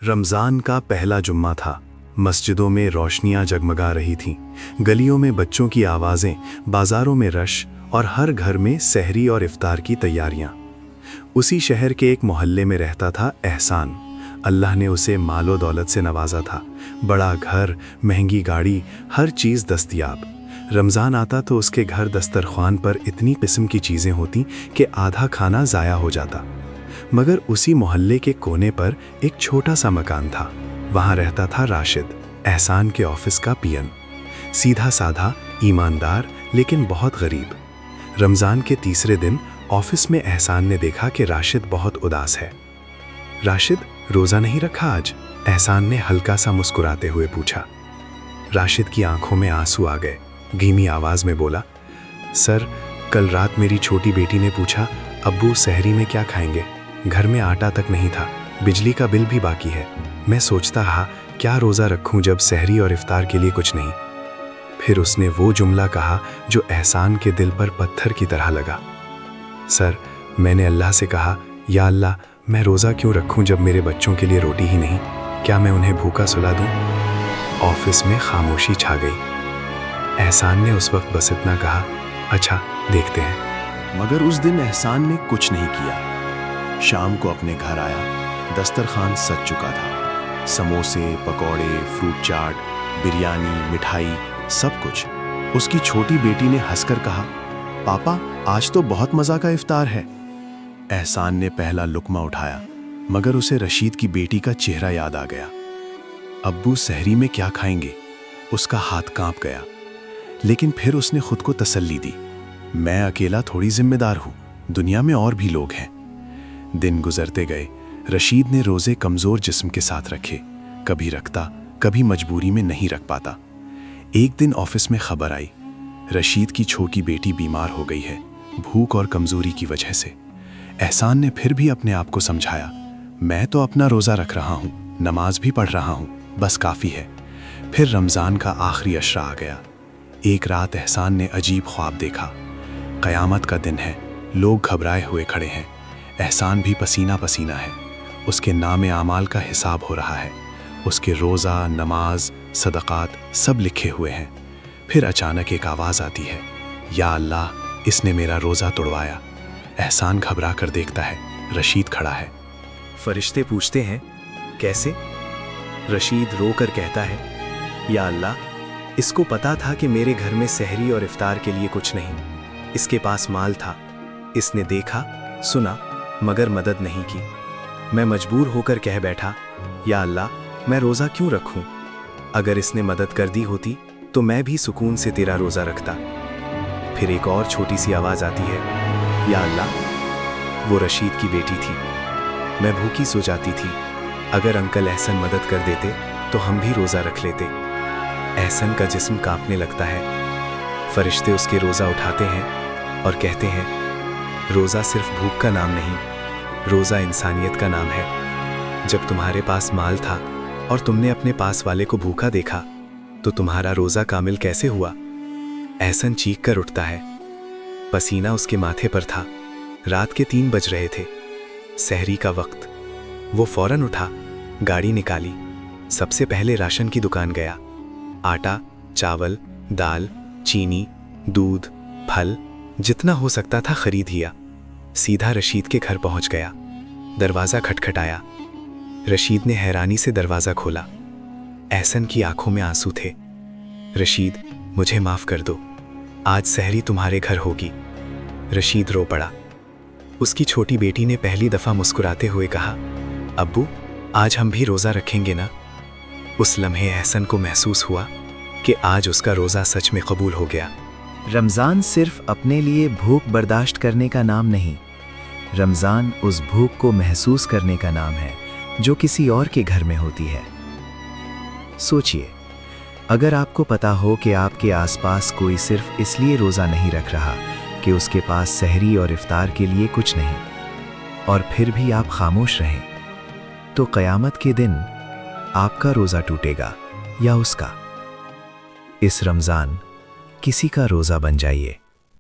रमज़ान का पहला जुम्मा था। मस्जिदों में रोशनियां जगमगा रही थीं, गलियों में बच्चों की आवाज़ें, बाज़ारों में रश और हर घर में सहरी और इफ्तार की तैयारियां। उसी शहर के एक मोहल्ले में रहता था एहसान। अल्लाह ने उसे मालो दौलत से नवाजा था। बड़ा घर, महंगी गाड़ी, हर चीज़ दस्तयाब। रमज़ान आता तो उसके घर दस्तरख्वान पर इतनी किस्म की चीज़ें होती कि आधा खाना ज़ाया हो जाता। मगर उसी मोहल्ले के कोने पर एक छोटा सा मकान था। वहाँ रहता था राशिद, एहसान के ऑफिस का पियन। सीधा साधा, ईमानदार, लेकिन बहुत गरीब। रमज़ान के तीसरे दिन ऑफिस में एहसान ने देखा कि राशिद बहुत उदास है। राशिद, रोज़ा नहीं रखा आज? एहसान ने हल्का सा मुस्कुराते हुए पूछा। राशिद की आंखों में आंसू आ गए। धीमी आवाज़ में बोला, सर, कल रात मेरी छोटी बेटी ने पूछा, अब्बू सहरी में क्या खाएंगे? घर में आटा तक नहीं था, बिजली का बिल भी बाकी है। मैं सोचता रहा क्या रोज़ा रखूं जब सहरी और इफ्तार के लिए कुछ नहीं। फिर उसने वो जुमला कहा जो एहसान के दिल पर पत्थर की तरह लगा। सर, मैंने अल्लाह से कहा, या अल्लाह, मैं रोज़ा क्यों रखूं जब मेरे बच्चों के लिए रोटी ही नहीं? क्या मैं उन्हें भूखा सुला दूं? ऑफिस में खामोशी छा गई। एहसान ने उस वक्त बस इतना कहा, अच्छा, देखते हैं। मगर उस दिन एहसान ने कुछ नहीं किया। शाम को अपने घर आया। दस्तरखान सज चुका था। समोसे, पकौड़े, फ्रूट चाट, बिरयानी, मिठाई, सब कुछ। उसकी छोटी बेटी ने हंसकर कहा, पापा, आज तो बहुत मज़ा का इफ्तार है। एहसान ने पहला लुकमा उठाया, मगर उसे रशीद की बेटी का चेहरा याद आ गया। अब्बू सहरी में क्या खाएंगे? उसका हाथ कांप गया। लेकिन फिर उसने खुद को तसल्ली दी, मैं अकेला थोड़ी जिम्मेदार हूँ, दुनिया में और भी लोग हैं। दिन गुजरते गए। रशीद ने रोज़े कमज़ोर जिस्म के साथ रखे। कभी रखता, कभी मजबूरी में नहीं रख पाता। एक दिन ऑफिस में खबर आई, रशीद की छोटी बेटी बीमार हो गई है, भूख और कमज़ोरी की वजह से। एहसान ने फिर भी अपने आप को समझाया, मैं तो अपना रोज़ा रख रहा हूँ, नमाज भी पढ़ रहा हूँ, बस काफ़ी है। फिर रमज़ान का आखिरी अशरा आ गया। एक रात एहसान ने अजीब ख्वाब देखा। क़यामत का दिन है, लोग घबराए हुए खड़े हैं। एहसान भी पसीना पसीना है। उसके नामे आमाल का हिसाब हो रहा है। उसके रोज़ा, नमाज, सदक़ात सब लिखे हुए हैं। फिर अचानक एक आवाज़ आती है, या अल्लाह, इसने मेरा रोज़ा तोड़वाया। एहसान घबरा कर देखता है, रशीद खड़ा है। फरिश्ते पूछते हैं, कैसे? रशीद रो कर कहता है, या अल्लाह, इसको पता था कि मेरे घर में सहरी और इफ्तार के लिए कुछ नहीं। इसके पास माल था। इसने देखा, सुना, मगर मदद नहीं की। मैं मजबूर होकर कह बैठा, या अल्लाह, मैं रोज़ा क्यों रखूं? अगर इसने मदद कर दी होती तो मैं भी सुकून से तेरा रोज़ा रखता। फिर एक और छोटी सी आवाज़ आती है, या अल्लाह। वो रशीद की बेटी थी। मैं भूखी सो जाती थी। अगर अंकल एहसन मदद कर देते तो हम भी रोज़ा रख लेते। एहसन का जिस्म कांपने लगता है। फरिश्ते उसके रोज़ा उठाते हैं और कहते हैं, रोज़ा सिर्फ भूख का नाम नहीं, रोज़ा इंसानियत का नाम है। जब तुम्हारे पास माल था और तुमने अपने पास वाले को भूखा देखा तो तुम्हारा रोज़ा कामिल कैसे हुआ? एहसन चीख कर उठता है। पसीना उसके माथे पर था। रात के 3 बज रहे थे, सहरी का वक्त। वो फौरन उठा, गाड़ी निकाली, सबसे पहले राशन की दुकान गया। आटा, चावल, दाल, चीनी, दूध, फल, जितना हो सकता था खरीद लिया। सीधा रशीद के घर पहुंच गया। दरवाज़ा खटखटाया। रशीद ने हैरानी से दरवाज़ा खोला। एहसन की आंखों में आंसू थे। रशीद, मुझे माफ़ कर दो, आज सहरी तुम्हारे घर होगी। रशीद रो पड़ा। उसकी छोटी बेटी ने पहली दफ़ा मुस्कुराते हुए कहा, अब्बू, आज हम भी रोज़ा रखेंगे ना? उस लम्हे एहसन को महसूस हुआ कि आज उसका रोज़ा सच में कबूल हो गया। रमज़ान सिर्फ अपने लिए भूख बर्दाश्त करने का नाम नहीं, रमज़ान उस भूख को महसूस करने का नाम है जो किसी और के घर में होती है। सोचिए, अगर आपको पता हो कि आपके आसपास कोई सिर्फ इसलिए रोज़ा नहीं रख रहा कि उसके पास सहरी और इफ्तार के लिए कुछ नहीं, और फिर भी आप खामोश रहें, तो क़यामत के दिन आपका रोज़ा टूटेगा या उसका। इस रमज़ान किसी का रोज़ा बन जाइए।